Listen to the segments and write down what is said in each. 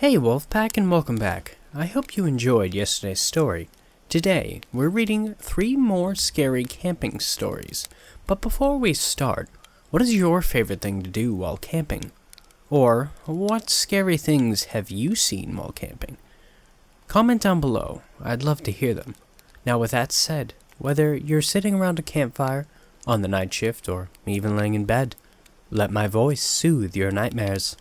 Hey Wolfpack, and welcome back. I hope you enjoyed yesterday's story. Today, we're reading 3 more scary camping stories. But before we start, what is your favorite thing to do while camping? Or, what scary things have you seen while camping? Comment down below, I'd love to hear them. Now with that said, whether you're sitting around a campfire, on the night shift, or even laying in bed, let my voice soothe your nightmares.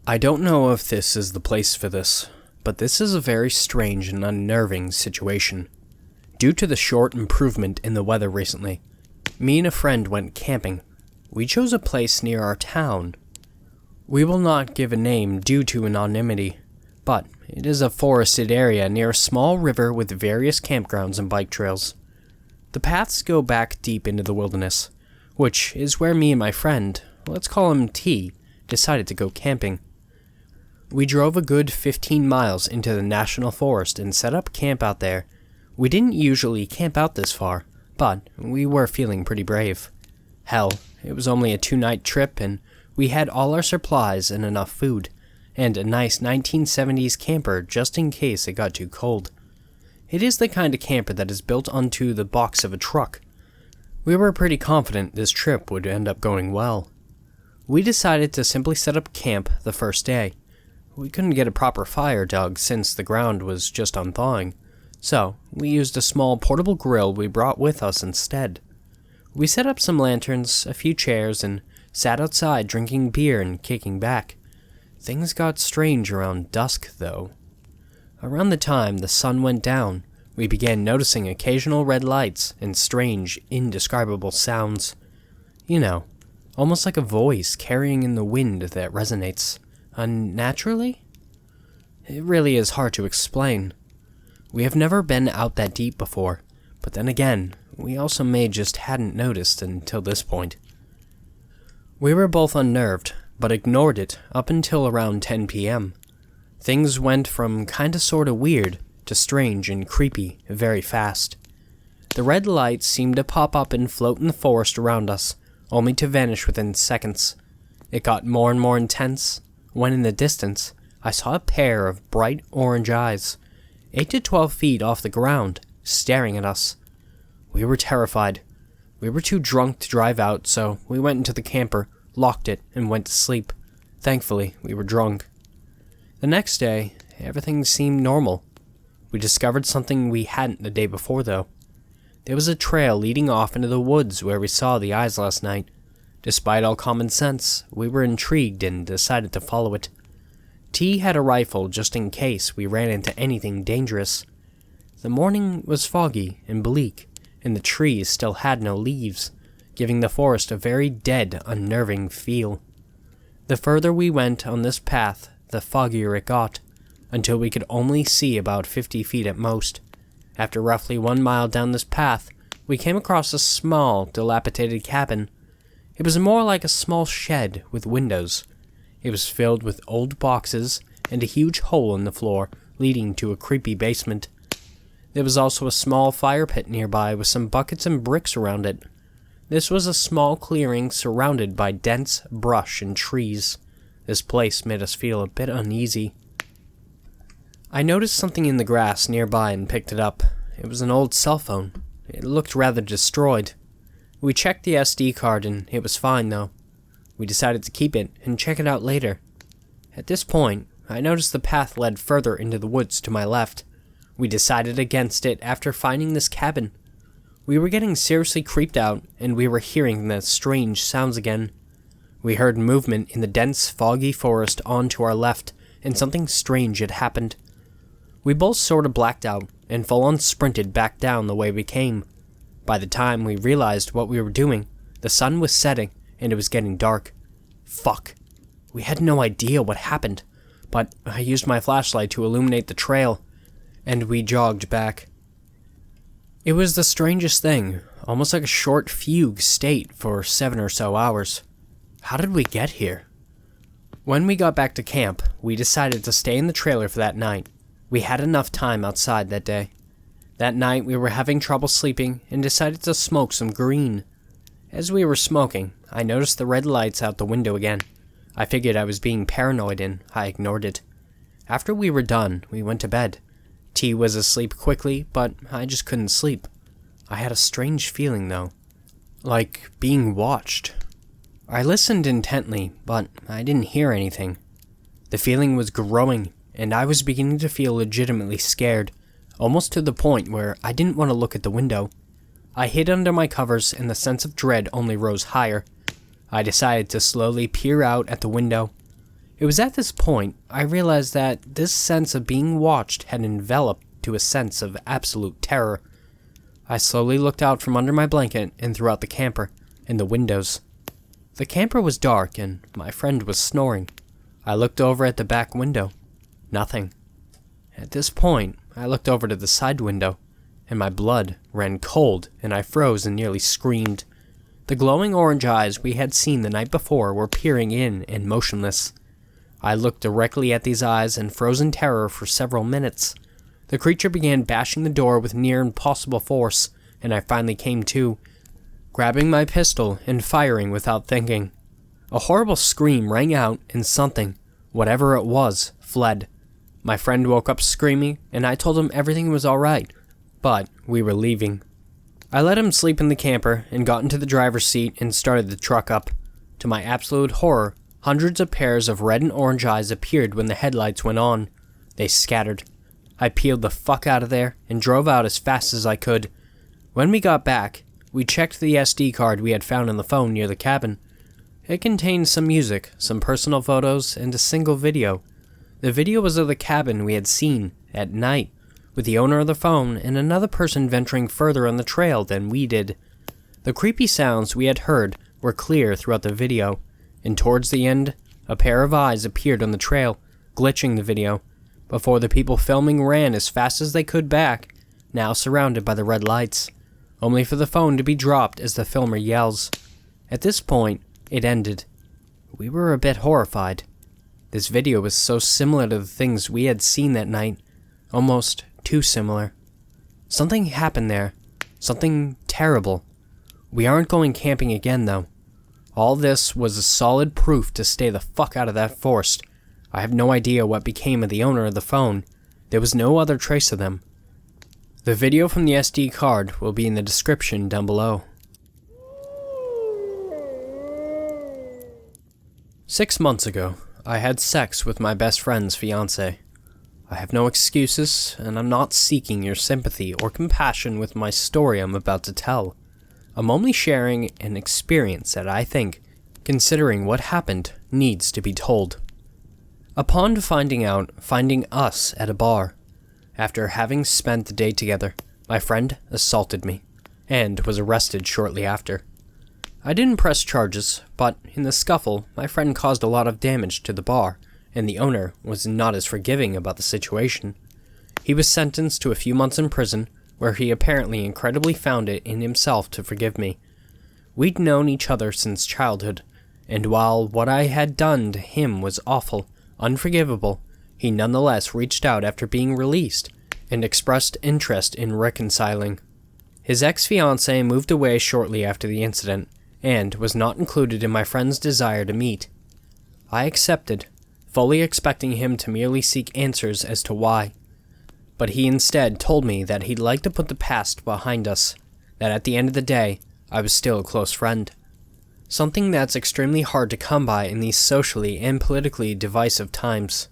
I don't know if this is the place for this, but this is a very strange and unnerving situation. Due to the short improvement in the weather recently, me and a friend went camping. We chose a place near our town. We will not give a name due to anonymity, but it is a forested area near a small river with various campgrounds and bike trails. The paths go back deep into the wilderness, which is where me and my friend, let's call him T, decided to go camping. We drove a good 15 miles into the national forest and set up camp out there. We didn't usually camp out this far, but we were feeling pretty brave. Hell, it was only a 2-night trip and we had all our supplies and enough food, and a nice 1970s camper just in case it got too cold. It is the kind of camper that is built onto the box of a truck. We were pretty confident this trip would end up going well. We decided to simply set up camp the first day. We couldn't get a proper fire dug since the ground was just unthawing, so we used a small portable grill we brought with us instead. We set up some lanterns, a few chairs, and sat outside drinking beer and kicking back. Things got strange around dusk, though. Around the time the sun went down, we began noticing occasional red lights and strange, indescribable sounds. You know, almost like a voice carrying in the wind that resonates unnaturally? It really is hard to explain. We have never been out that deep before, but then again, we also just hadn't noticed until this point. We were both unnerved, but ignored it up until around 10 p.m. Things went from kinda sorta weird to strange and creepy very fast. The red lights seemed to pop up and float in the forest around us, only to vanish within seconds. It got more and more intense, when in the distance, I saw a pair of bright orange eyes, 8 to 12 feet off the ground, staring at us. We were terrified. We were too drunk to drive out, so we went into the camper, locked it, and went to sleep. Thankfully, we were drunk. The next day, everything seemed normal. We discovered something we hadn't the day before, though. There was a trail leading off into the woods where we saw the eyes last night. Despite all common sense, we were intrigued and decided to follow it. T had a rifle just in case we ran into anything dangerous. The morning was foggy and bleak, and the trees still had no leaves, giving the forest a very dead, unnerving feel. The further we went on this path, the foggier it got, until we could only see about 50 feet at most. After roughly 1 mile down this path, we came across a small, dilapidated cabin. It was more like a small shed with windows. It was filled with old boxes and a huge hole in the floor leading to a creepy basement. There was also a small fire pit nearby with some buckets and bricks around it. This was a small clearing surrounded by dense brush and trees. This place made us feel a bit uneasy. I noticed something in the grass nearby and picked it up. It was an old cellphone. It looked rather destroyed. We checked the SD card and it was fine though. We decided to keep it and check it out later. At this point, I noticed the path led further into the woods to my left. We decided against it after finding this cabin. We were getting seriously creeped out and we were hearing the strange sounds again. We heard movement in the dense, foggy forest on to our left and something strange had happened. We both sorta blacked out and full-on sprinted back down the way we came. By the time we realized what we were doing, the sun was setting and it was getting dark. Fuck. We had no idea what happened, but I used my flashlight to illuminate the trail, and we jogged back. It was the strangest thing, almost like a short fugue state for 7 or so hours. How did we get here? When we got back to camp, we decided to stay in the trailer for that night. We had enough time outside that day. That night we were having trouble sleeping and decided to smoke some green. As we were smoking, I noticed the red lights out the window again. I figured I was being paranoid and I ignored it. After we were done, we went to bed. T was asleep quickly, but I just couldn't sleep. I had a strange feeling though, like being watched. I listened intently, but I didn't hear anything. The feeling was growing, and I was beginning to feel legitimately scared, almost to the point where I didn't want to look at the window. I hid under my covers, and the sense of dread only rose higher. I decided to slowly peer out at the window. It was at this point I realized that this sense of being watched had enveloped to a sense of absolute terror. I slowly looked out from under my blanket and throughout the camper and the windows. The camper was dark and my friend was snoring. I looked over at the back window. Nothing. At this point, I looked over to the side window, and my blood ran cold and I froze and nearly screamed. The glowing orange eyes we had seen the night before were peering in and motionless. I looked directly at these eyes and froze in terror for several minutes. The creature began bashing the door with near impossible force, and I finally came to, grabbing my pistol and firing without thinking. A horrible scream rang out and something, whatever it was, fled. My friend woke up screaming and I told him everything was alright, but we were leaving. I let him sleep in the camper and got into the driver's seat and started the truck up. To my absolute horror, hundreds of pairs of red and orange eyes appeared when the headlights went on. They scattered. I peeled the fuck out of there and drove out as fast as I could. When we got back, we checked the SD card we had found on the phone near the cabin. It contained some music, some personal photos, and a single video. The video was of the cabin we had seen at night, with the owner of the phone and another person venturing further on the trail than we did. The creepy sounds we had heard were clear throughout the video, and towards the end, a pair of eyes appeared on the trail, glitching the video, before the people filming ran as fast as they could back, now surrounded by the red lights, only for the phone to be dropped as the filmer yells. At this point, it ended. We were a bit horrified. This video was so similar to the things we had seen that night, almost too similar. Something happened there. Something terrible. We aren't going camping again, though. All this was a solid proof to stay the fuck out of that forest. I have no idea what became of the owner of the phone. There was no other trace of them. The video from the SD card will be in the description down below. 6 months ago, I had sex with my best friend's fiancé. I have no excuses, and I'm not seeking your sympathy or compassion with my story I'm about to tell. I'm only sharing an experience that I think, considering what happened, needs to be told. Upon finding us at a bar, after having spent the day together, my friend assaulted me, and was arrested shortly after. I didn't press charges, but in the scuffle, my friend caused a lot of damage to the bar, and the owner was not as forgiving about the situation. He was sentenced to a few months in prison, where he apparently incredibly found it in himself to forgive me. We'd known each other since childhood, and while what I had done to him was awful, unforgivable, he nonetheless reached out after being released and expressed interest in reconciling. His ex-fiancée moved away shortly after the incident and was not included in my friend's desire to meet. I accepted, fully expecting him to merely seek answers as to why. But he instead told me that he'd like to put the past behind us, that at the end of the day, I was still a close friend. Something that's extremely hard to come by in these socially and politically divisive times.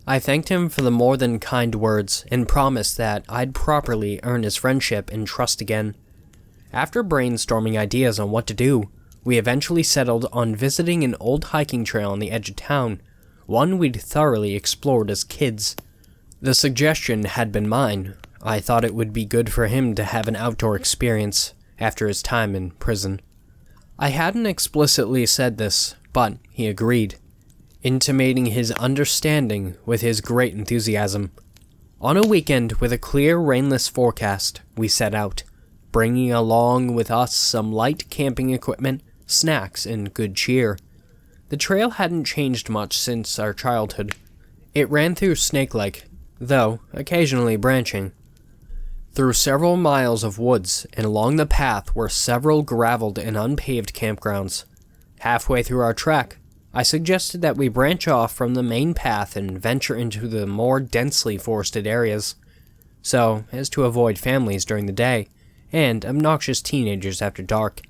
I thanked him for the more than kind words and promised that I'd properly earn his friendship and trust again. After brainstorming ideas on what to do, we eventually settled on visiting an old hiking trail on the edge of town, one we'd thoroughly explored as kids. The suggestion had been mine. I thought it would be good for him to have an outdoor experience after his time in prison. I hadn't explicitly said this, but he agreed, intimating his understanding with his great enthusiasm. On a weekend with a clear, rainless forecast, we set out, bringing along with us some light camping equipment, snacks, and good cheer. The trail hadn't changed much since our childhood. It ran through Snake-like, though occasionally branching. Through several miles of woods and along the path were several graveled and unpaved campgrounds. Halfway through our trek, I suggested that we branch off from the main path and venture into the more densely forested areas, so as to avoid families during the day and obnoxious teenagers after dark.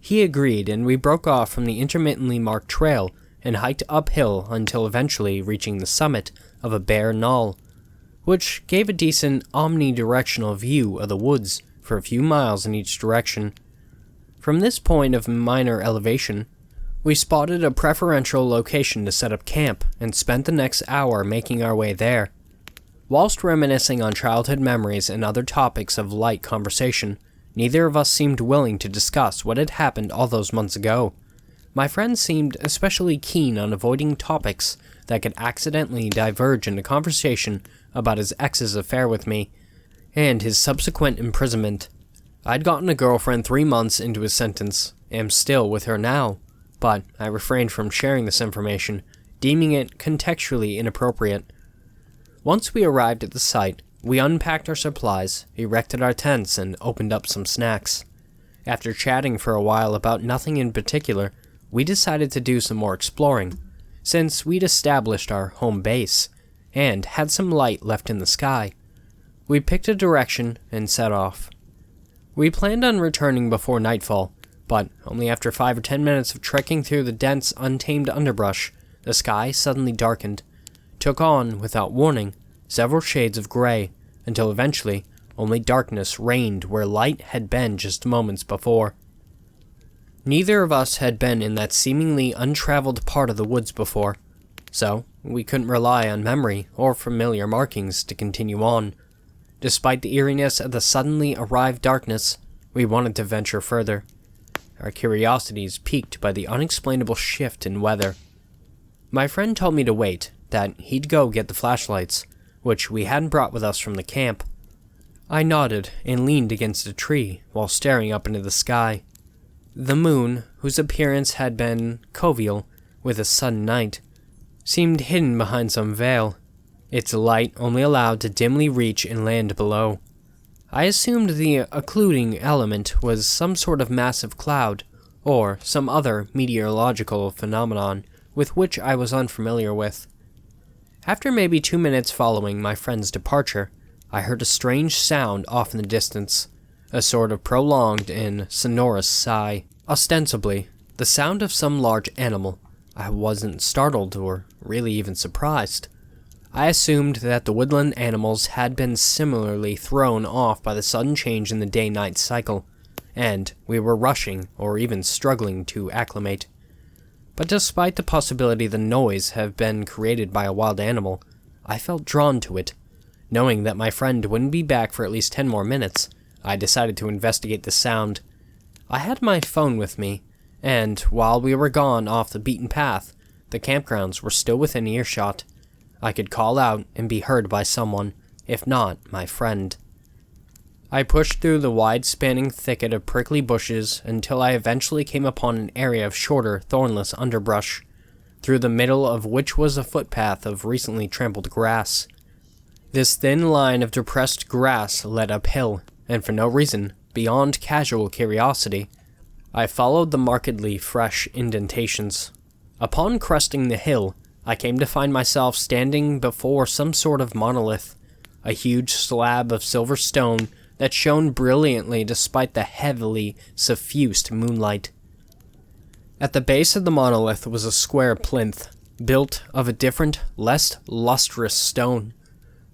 He agreed, and we broke off from the intermittently marked trail and hiked uphill until eventually reaching the summit of a bare knoll, which gave a decent omnidirectional view of the woods for a few miles in each direction. From this point of minor elevation, we spotted a preferential location to set up camp and spent the next hour making our way there. Whilst reminiscing on childhood memories and other topics of light conversation, neither of us seemed willing to discuss what had happened all those months ago. My friend seemed especially keen on avoiding topics that could accidentally diverge into conversation about his ex's affair with me, and his subsequent imprisonment. I'd gotten a girlfriend 3 months into his sentence, am still with her now, but I refrained from sharing this information, deeming it contextually inappropriate. Once we arrived at the site, we unpacked our supplies, erected our tents, and opened up some snacks. After chatting for a while about nothing in particular, we decided to do some more exploring, since we'd established our home base, and had some light left in the sky. We picked a direction and set off. We planned on returning before nightfall, but only after 5 or 10 minutes of trekking through the dense, untamed underbrush, the sky suddenly darkened, took on, without warning, several shades of gray, until eventually only darkness reigned where light had been just moments before. Neither of us had been in that seemingly untraveled part of the woods before, so we couldn't rely on memory or familiar markings to continue on. Despite the eeriness of the suddenly arrived darkness, we wanted to venture further, our curiosities piqued by the unexplainable shift in weather. My friend told me to wait, that he'd go get the flashlights, which we hadn't brought with us from the camp. I nodded and leaned against a tree while staring up into the sky. The moon, whose appearance had been coeval with a sudden night, seemed hidden behind some veil, its light only allowed to dimly reach and land below. I assumed the occluding element was some sort of massive cloud, or some other meteorological phenomenon with which I was unfamiliar with. After maybe 2 minutes following my friend's departure, I heard a strange sound off in the distance, a sort of prolonged and sonorous sigh. Ostensibly, the sound of some large animal. I wasn't startled or really even surprised. I assumed that the woodland animals had been similarly thrown off by the sudden change in the day-night cycle, and we were rushing or even struggling to acclimate. But despite the possibility the noise had been created by a wild animal, I felt drawn to it. Knowing that my friend wouldn't be back for at least 10 more minutes, I decided to investigate the sound. I had my phone with me, and while we were gone off the beaten path, the campgrounds were still within earshot. I could call out and be heard by someone, if not my friend. I pushed through the wide-spanning thicket of prickly bushes until I eventually came upon an area of shorter, thornless underbrush, through the middle of which was a footpath of recently trampled grass. This thin line of depressed grass led uphill, and for no reason, beyond casual curiosity, I followed the markedly fresh indentations. Upon cresting the hill, I came to find myself standing before some sort of monolith, a huge slab of silver stone that shone brilliantly despite the heavily suffused moonlight. At the base of the monolith was a square plinth, built of a different, less lustrous stone.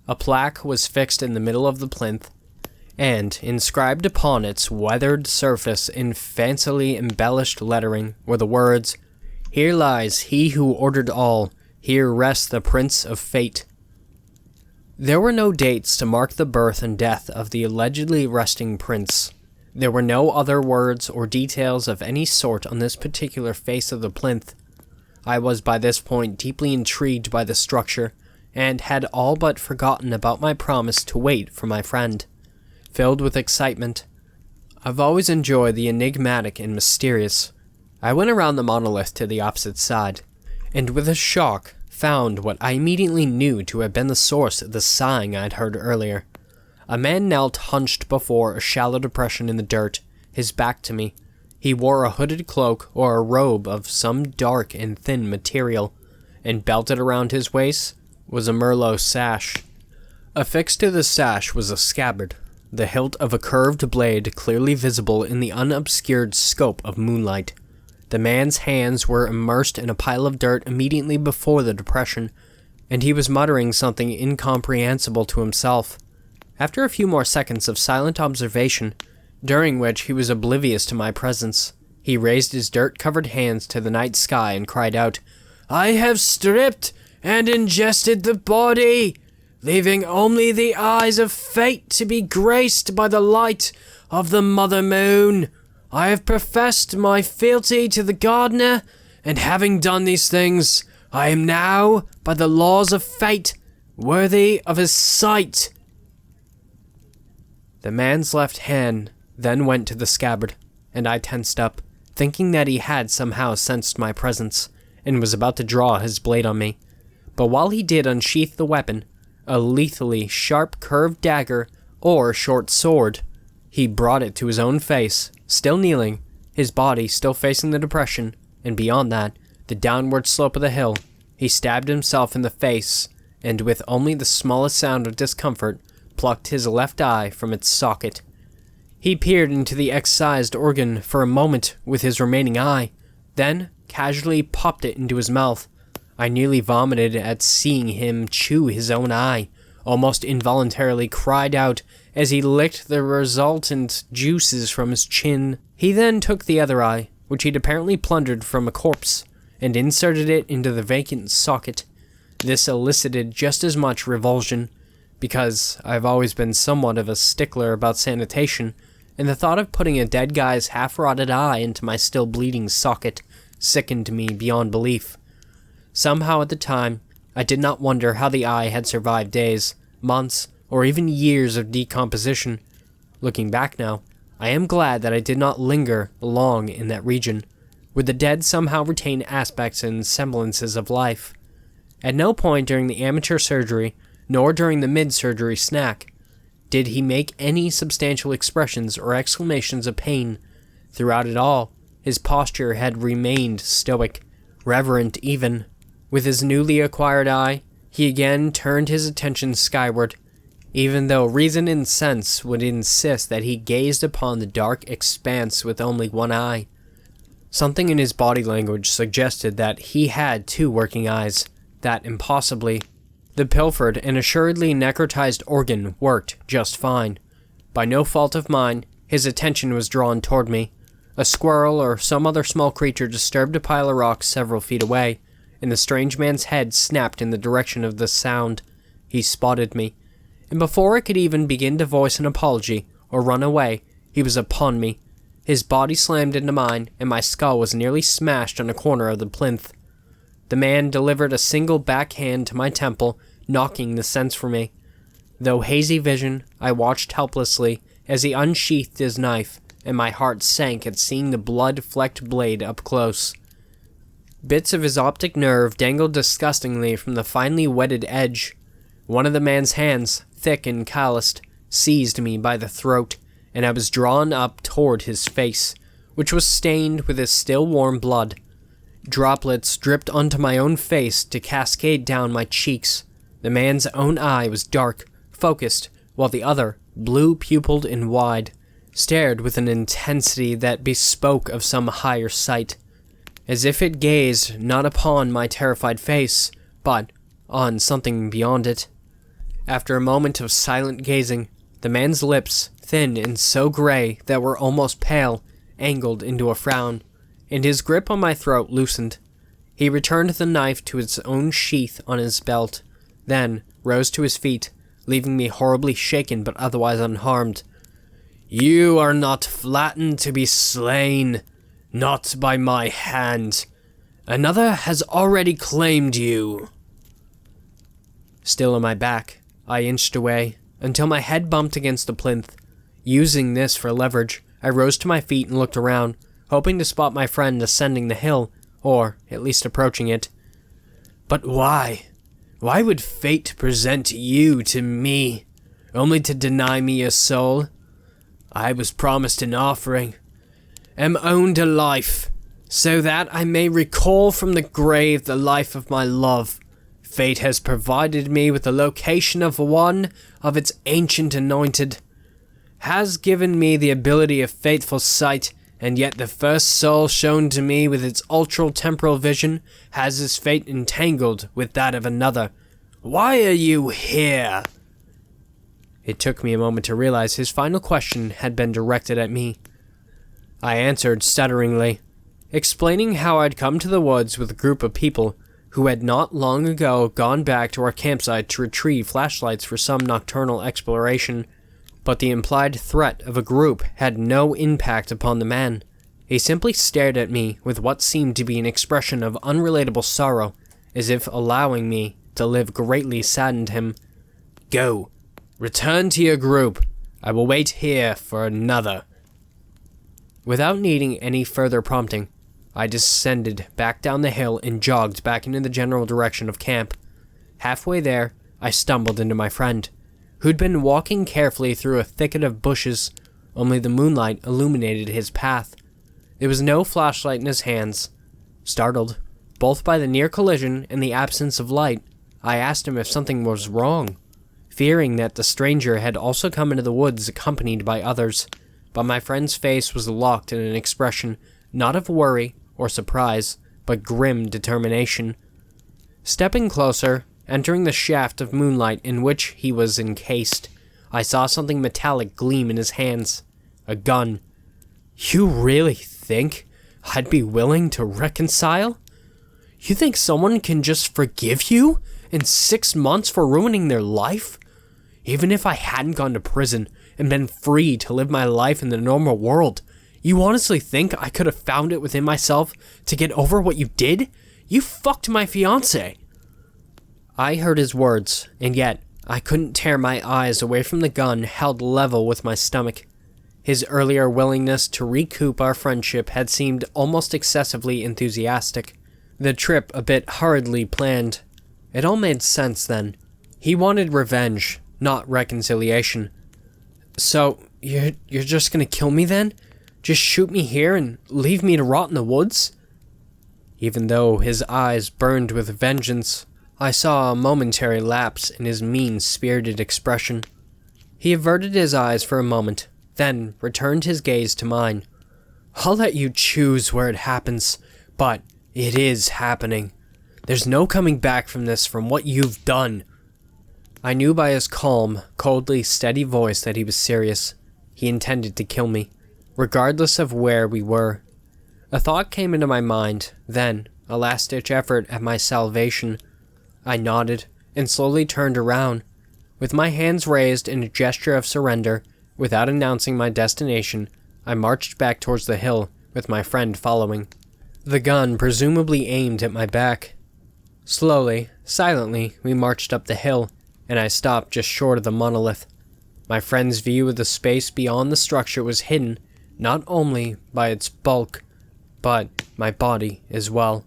A plaque was fixed in the middle of the plinth, and inscribed upon its weathered surface in fancily embellished lettering were the words, "Here lies he who ordered all, here rests the Prince of Fate." There were no dates to mark the birth and death of the allegedly resting prince. There were no other words or details of any sort on this particular face of the plinth. I was by this point deeply intrigued by the structure, and had all but forgotten about my promise to wait for my friend. Filled with excitement, I've always enjoyed the enigmatic and mysterious, I went around the monolith to the opposite side, and with a shock, found what I immediately knew to have been the source of the sighing I'd heard earlier. A man knelt hunched before a shallow depression in the dirt, his back to me. He wore a hooded cloak or a robe of some dark and thin material, and belted around his waist was a merlot sash. Affixed to the sash was a scabbard, the hilt of a curved blade clearly visible in the unobscured scope of moonlight. The man's hands were immersed in a pile of dirt immediately before the depression, and he was muttering something incomprehensible to himself. After a few more seconds of silent observation, during which he was oblivious to my presence, he raised his dirt-covered hands to the night sky and cried out, "I have stripped and ingested the body, leaving only the eyes of fate to be graced by the light of the mother moon. I have professed my fealty to the gardener, and having done these things, I am now, by the laws of fate, worthy of his sight." The man's left hand then went to the scabbard, and I tensed up, thinking that he had somehow sensed my presence, and was about to draw his blade on me. But while he did unsheath the weapon, a lethally sharp curved dagger or short sword, he brought it to his own face, still kneeling, his body still facing the depression, and beyond that, the downward slope of the hill. He stabbed himself in the face, and with only the smallest sound of discomfort, plucked his left eye from its socket. He peered into the excised organ for a moment with his remaining eye, then casually popped it into his mouth. I nearly vomited at seeing him chew his own eye, almost involuntarily cried out as he licked the resultant juices from his chin. He then took the other eye, which he'd apparently plundered from a corpse, and inserted it into the vacant socket. This elicited just as much revulsion, because I've always been somewhat of a stickler about sanitation, and the thought of putting a dead guy's half-rotted eye into my still bleeding socket sickened me beyond belief. Somehow at the time, I did not wonder how the eye had survived days, months, or even years of decomposition. Looking back now, I am glad that I did not linger long in that region, where the dead somehow retain aspects and semblances of life. At no point during the amateur surgery, nor during the mid-surgery snack, did he make any substantial expressions or exclamations of pain. Throughout it all, his posture had remained stoic, reverent even. With his newly acquired eye, he again turned his attention skyward, even though reason and sense would insist that he gazed upon the dark expanse with only one eye. Something in his body language suggested that he had two working eyes, that impossibly. The pilfered and assuredly necrotized organ worked just fine. By no fault of mine, his attention was drawn toward me. A squirrel or some other small creature disturbed a pile of rocks several feet away, and the strange man's head snapped in the direction of the sound. He spotted me, and before I could even begin to voice an apology or run away, he was upon me. His body slammed into mine, and my skull was nearly smashed on a corner of the plinth. The man delivered a single backhand to my temple, knocking the sense from me. Though hazy vision, I watched helplessly as he unsheathed his knife, and my heart sank at seeing the blood-flecked blade up close. Bits of his optic nerve dangled disgustingly from the finely wetted edge. One of the man's hands, thick and calloused, seized me by the throat, and I was drawn up toward his face, which was stained with his still-warm blood. Droplets dripped onto my own face to cascade down my cheeks. The man's own eye was dark, focused, while the other, blue-pupilled and wide, stared with an intensity that bespoke of some higher sight, as if it gazed not upon my terrified face, but on something beyond it. After a moment of silent gazing, the man's lips, thin and so gray that were almost pale, angled into a frown, and his grip on my throat loosened. He returned the knife to its own sheath on his belt, then rose to his feet, leaving me horribly shaken but otherwise unharmed. "You are not flattened to be slain, not by my hand. Another has already claimed you." Still on my back, I inched away, until my head bumped against the plinth. Using this for leverage, I rose to my feet and looked around, hoping to spot my friend ascending the hill, or at least approaching it. But why? Why would fate present you to me, only to deny me a soul? I was promised an offering, am owed a life, so that I may recall from the grave the life of my love. Fate has provided me with the location of one of its ancient anointed, has given me the ability of faithful sight, and yet the first soul shown to me with its ultra-temporal vision has his fate entangled with that of another. Why are you here? It took me a moment to realize his final question had been directed at me. I answered stutteringly, explaining how I'd come to the woods with a group of people who had not long ago gone back to our campsite to retrieve flashlights for some nocturnal exploration, but the implied threat of a group had no impact upon the man. He simply stared at me with what seemed to be an expression of unrelatable sorrow, as if allowing me to live greatly saddened him. Go. Return to your group. I will wait here for another. Without needing any further prompting, I descended back down the hill and jogged back into the general direction of camp. Halfway there, I stumbled into my friend, who'd been walking carefully through a thicket of bushes. Only the moonlight illuminated his path. There was no flashlight in his hands. Startled, both by the near collision and the absence of light, I asked him if something was wrong, fearing that the stranger had also come into the woods accompanied by others, but my friend's face was locked in an expression not of worry or surprise, but grim determination. Stepping closer, entering the shaft of moonlight in which he was encased, I saw something metallic gleam in his hands. A gun. You really think I'd be willing to reconcile? You think someone can just forgive you in 6 months for ruining their life? Even if I hadn't gone to prison and been free to live my life in the normal world, you honestly think I could have found it within myself to get over what you did? You fucked my fiancé. I heard his words, and yet I couldn't tear my eyes away from the gun held level with my stomach. His earlier willingness to recoup our friendship had seemed almost excessively enthusiastic. The trip a bit hurriedly planned. It all made sense then. He wanted revenge, not reconciliation. So, you're just gonna kill me then? Just shoot me here and leave me to rot in the woods? Even though his eyes burned with vengeance, I saw a momentary lapse in his mean-spirited expression. He averted his eyes for a moment, then returned his gaze to mine. I'll let you choose where it happens, but it is happening. There's no coming back from this, from what you've done. I knew by his calm, coldly steady voice that he was serious. He intended to kill me, regardless of where we were. A thought came into my mind, then, a last-ditch effort at my salvation. I nodded and slowly turned around. With my hands raised in a gesture of surrender, without announcing my destination, I marched back towards the hill, with my friend following. The gun presumably aimed at my back. Slowly, silently, we marched up the hill, and I stopped just short of the monolith. My friend's view of the space beyond the structure was hidden, not only by its bulk, but my body as well.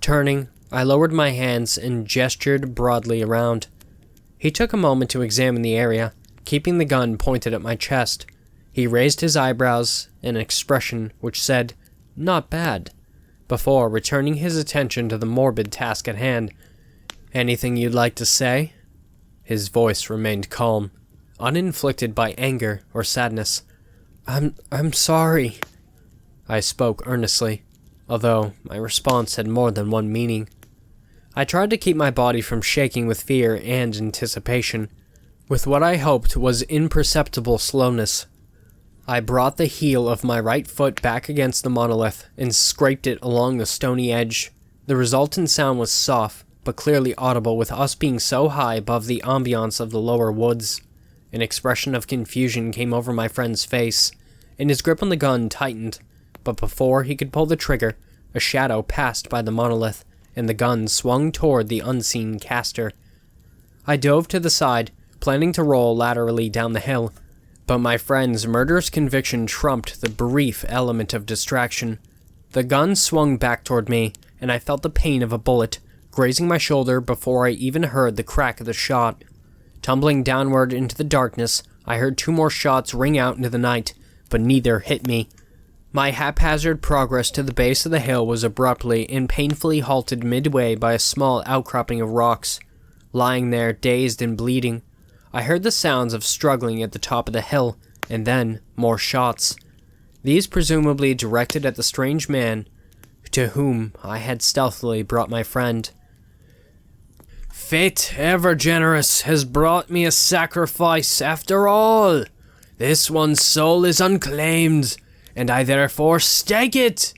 Turning, I lowered my hands and gestured broadly around. He took a moment to examine the area, keeping the gun pointed at my chest. He raised his eyebrows, an expression which said, "Not bad," before returning his attention to the morbid task at hand. "Anything you'd like to say?" His voice remained calm, uninflicted by anger or sadness. I'm sorry," I spoke earnestly, although my response had more than one meaning. I tried to keep my body from shaking with fear and anticipation. With what I hoped was imperceptible slowness, I brought the heel of my right foot back against the monolith and scraped it along the stony edge. The resultant sound was soft, but clearly audible with us being so high above the ambiance of the lower woods. An expression of confusion came over my friend's face, and his grip on the gun tightened, but before he could pull the trigger, a shadow passed by the monolith, and the gun swung toward the unseen caster. I dove to the side, planning to roll laterally down the hill, But my friend's murderous conviction trumped the brief element of distraction. The gun swung back toward me, and I felt the pain of a bullet grazing my shoulder before I even heard the crack of the shot. Tumbling downward into the darkness, I heard 2 more shots ring out into the night, but neither hit me. My haphazard progress to the base of the hill was abruptly and painfully halted midway by a small outcropping of rocks. Lying there, dazed and bleeding, I heard the sounds of struggling at the top of the hill, and then more shots. These presumably directed at the strange man to whom I had stealthily brought my friend. Fate, ever generous, has brought me a sacrifice after all. This one's soul is unclaimed, and I therefore stake it.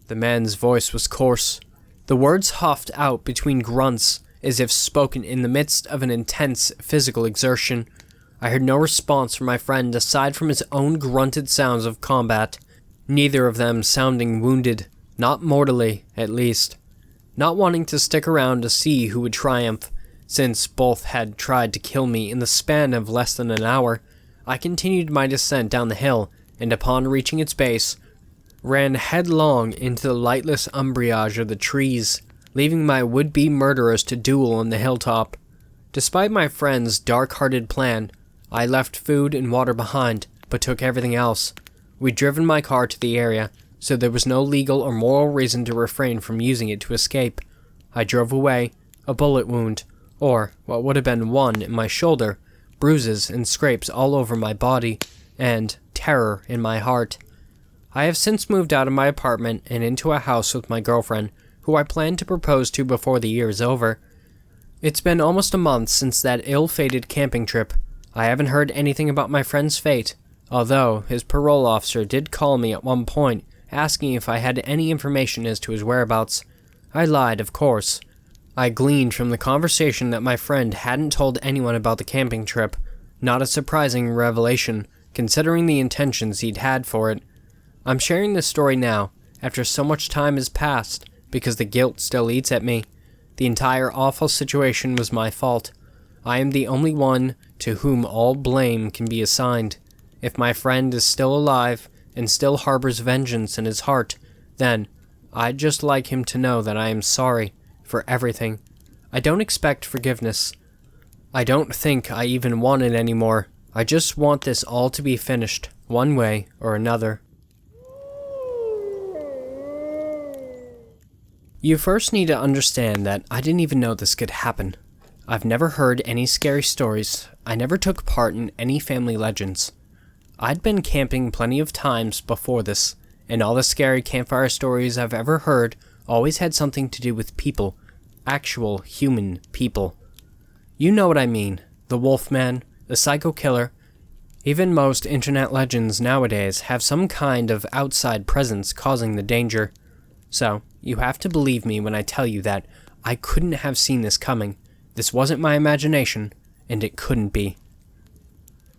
The man's voice was coarse. The words huffed out between grunts, as if spoken in the midst of an intense physical exertion. I heard no response from my friend aside from his own grunted sounds of combat, neither of them sounding wounded, not mortally, at least. Not wanting to stick around to see who would triumph, since both had tried to kill me in the span of less than an hour, I continued my descent down the hill, and upon reaching its base, ran headlong into the lightless umbrage of the trees, leaving my would-be murderers to duel on the hilltop. Despite my friend's dark-hearted plan, I left food and water behind, but took everything else. We'd driven my car to the area, so there was no legal or moral reason to refrain from using it to escape. I drove away, a bullet wound, or what would have been one in my shoulder, bruises and scrapes all over my body, and terror in my heart. I have since moved out of my apartment and into a house with my girlfriend, who I plan to propose to before the year is over. It's been almost a month since that ill-fated camping trip. I haven't heard anything about my friend's fate, although his parole officer did call me at one point, asking if I had any information as to his whereabouts. I lied, of course. I gleaned from the conversation that my friend hadn't told anyone about the camping trip. Not a surprising revelation, considering the intentions he'd had for it. I'm sharing this story now, after so much time has passed, because the guilt still eats at me. The entire awful situation was my fault. I am the only one to whom all blame can be assigned. If my friend is still alive, and still harbors vengeance in his heart, then I'd just like him to know that I am sorry for everything. I don't expect forgiveness. I don't think I even want it anymore. I just want this all to be finished, one way or another. You first need to understand that I didn't even know this could happen. I've never heard any scary stories. I never took part in any family legends. I'd been camping plenty of times before this, and all the scary campfire stories I've ever heard always had something to do with people. Actual human people. You know what I mean. The Wolfman, the Psycho Killer. Even most internet legends nowadays have some kind of outside presence causing the danger. So, you have to believe me when I tell you that I couldn't have seen this coming. This wasn't my imagination, and it couldn't be.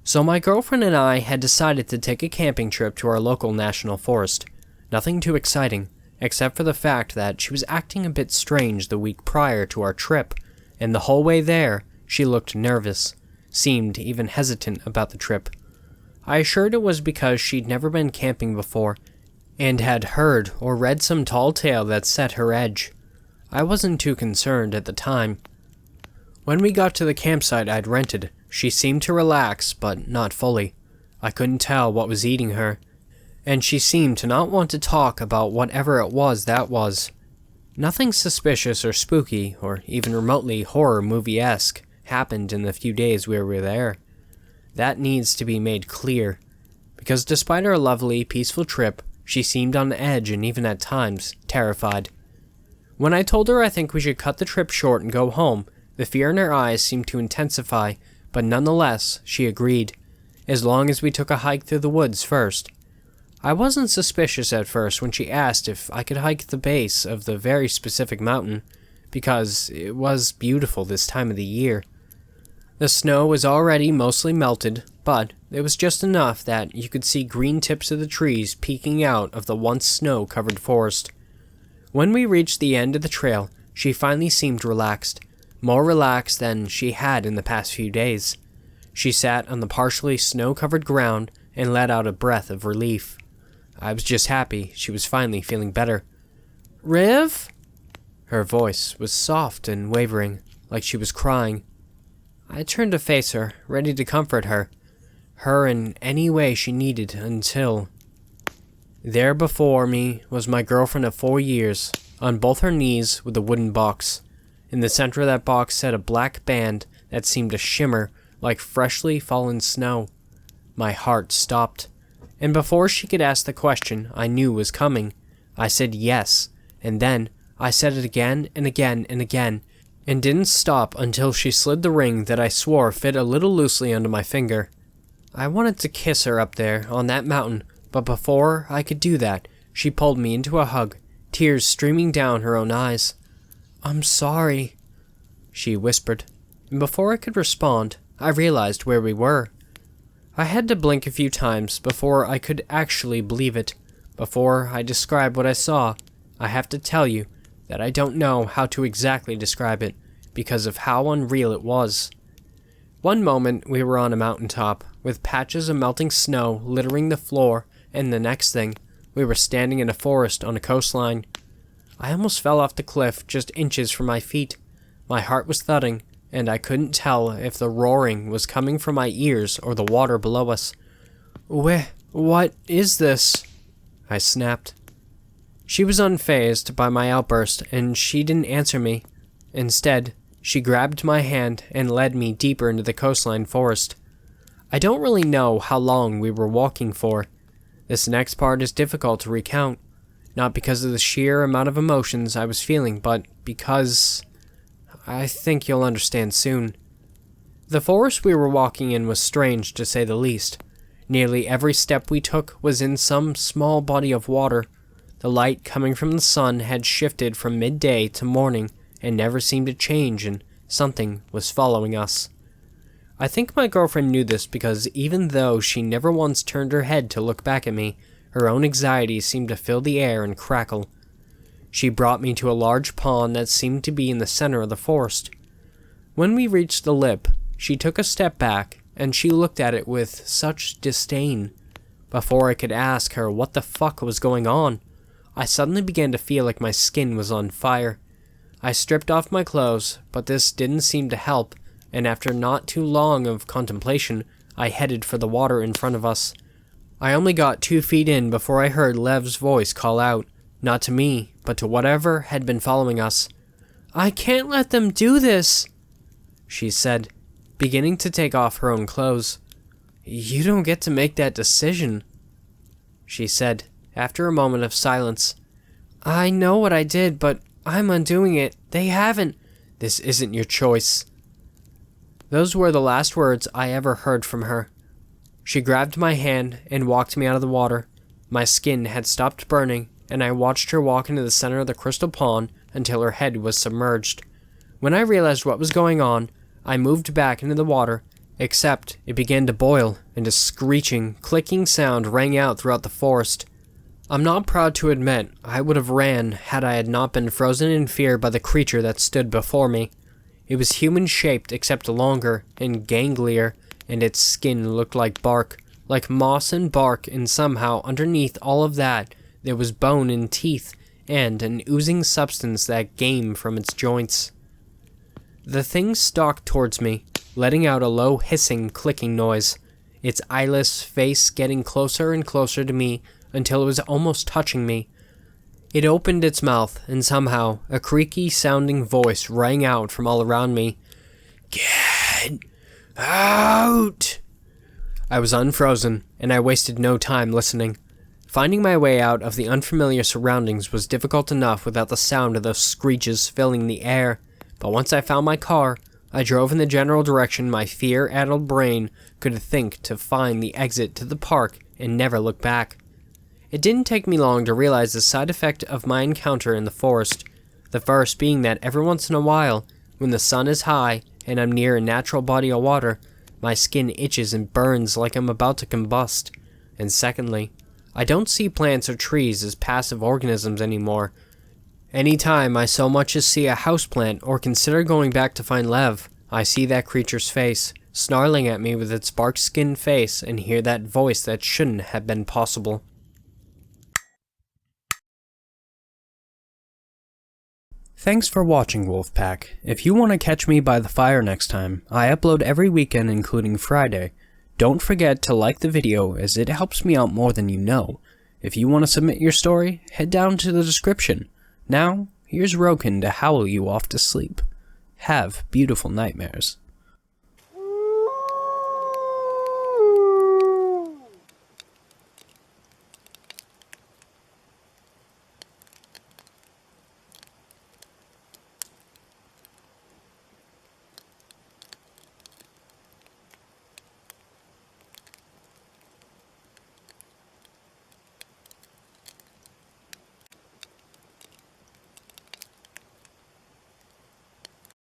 So my girlfriend and I had decided to take a camping trip to our local national forest. Nothing too exciting, except for the fact that she was acting a bit strange the week prior to our trip, and the whole way there, she looked nervous, seemed even hesitant about the trip. I assured it was because she'd never been camping before, and had heard or read some tall tale that set her edge. I wasn't too concerned at the time. When we got to the campsite I'd rented, she seemed to relax, but not fully. I couldn't tell what was eating her, and she seemed to not want to talk about whatever it was that was. Nothing suspicious or spooky, or even remotely horror movie-esque, happened in the few days we were there. That needs to be made clear, because despite our lovely, peaceful trip, she seemed on edge and even at times terrified. When I told her I think we should cut the trip short and go home, the fear in her eyes seemed to intensify, but nonetheless, she agreed, as long as we took a hike through the woods first. I wasn't suspicious at first when she asked if I could hike the base of the very specific mountain, because it was beautiful this time of the year. The snow was already mostly melted, but it was just enough that you could see green tips of the trees peeking out of the once snow-covered forest. When we reached the end of the trail, she finally seemed relaxed, more relaxed than she had in the past few days. She sat on the partially snow-covered ground and let out a breath of relief. I was just happy she was finally feeling better. "Riv?" Her voice was soft and wavering, like she was crying. I turned to face her, ready to comfort her in any way she needed until... There before me was my girlfriend of 4 years, on both her knees with a wooden box. In the center of that box sat a black band that seemed to shimmer like freshly fallen snow. My heart stopped, and before she could ask the question I knew was coming, I said yes, and then I said it again and again and again, and didn't stop until she slid the ring that I swore fit a little loosely under my finger. I wanted to kiss her up there on that mountain, but before I could do that, she pulled me into a hug, tears streaming down her own eyes. "I'm sorry," she whispered, and before I could respond, I realized where we were. I had to blink a few times before I could actually believe it. Before I describe what I saw, I have to tell you that I don't know how to exactly describe it because of how unreal it was. One moment we were on a mountaintop, with patches of melting snow littering the floor, and the next thing, we were standing in a forest on a coastline. I almost fell off the cliff just inches from my feet. My heart was thudding, and I couldn't tell if the roaring was coming from my ears or the water below us. What is this?" I snapped. She was unfazed by my outburst, and she didn't answer me. Instead, she grabbed my hand and led me deeper into the coastline forest. I don't really know how long we were walking for. This next part is difficult to recount, not because of the sheer amount of emotions I was feeling, but because... I think you'll understand soon. The forest we were walking in was strange, to say the least. Nearly every step we took was in some small body of water. The light coming from the sun had shifted from midday to morning and never seemed to change, and something was following us. I think my girlfriend knew this because even though she never once turned her head to look back at me, her own anxiety seemed to fill the air and crackle. She brought me to a large pond that seemed to be in the center of the forest. When we reached the lip, she took a step back, and she looked at it with such disdain. Before I could ask her what the fuck was going on, I suddenly began to feel like my skin was on fire. I stripped off my clothes, but this didn't seem to help, and after not too long of contemplation, I headed for the water in front of us. I only got 2 feet in before I heard Lev's voice call out, not to me, but to whatever had been following us. "I can't let them do this," she said, beginning to take off her own clothes. "You don't get to make that decision," she said, after a moment of silence. "I know what I did, but I'm undoing it. They haven't. This isn't your choice." Those were the last words I ever heard from her. She grabbed my hand and walked me out of the water. My skin had stopped burning, and I watched her walk into the center of the crystal pond until her head was submerged. When I realized what was going on, I moved back into the water, except it began to boil, and a screeching, clicking sound rang out throughout the forest. I'm not proud to admit I would have ran had I had not been frozen in fear by the creature that stood before me. It was human-shaped except longer and ganglier, and its skin looked like bark, like moss and bark, and somehow underneath all of that there was bone and teeth, and an oozing substance that came from its joints. The thing stalked towards me, letting out a low hissing, clicking noise, its eyeless face getting closer and closer to me until it was almost touching me. It opened its mouth, and somehow a creaky-sounding voice rang out from all around me. "Get out!" I was unfrozen, and I wasted no time listening. Finding my way out of the unfamiliar surroundings was difficult enough without the sound of those screeches filling the air, but once I found my car, I drove in the general direction my fear-addled brain could think to find the exit to the park and never look back. It didn't take me long to realize the side effect of my encounter in the forest, the first being that every once in a while, when the sun is high and I'm near a natural body of water, my skin itches and burns like I'm about to combust, and secondly, I don't see plants or trees as passive organisms anymore. Any time I so much as see a houseplant or consider going back to find Lev, I see that creature's face, snarling at me with its bark-skinned face, and hear that voice that shouldn't have been possible. Thanks for watching, Wolfpack. If you want to catch me by the fire next time, I upload every weekend including Friday. Don't forget to like the video as it helps me out more than you know. If you want to submit your story, head down to the description. Now, here's Roken to howl you off to sleep. Have beautiful nightmares.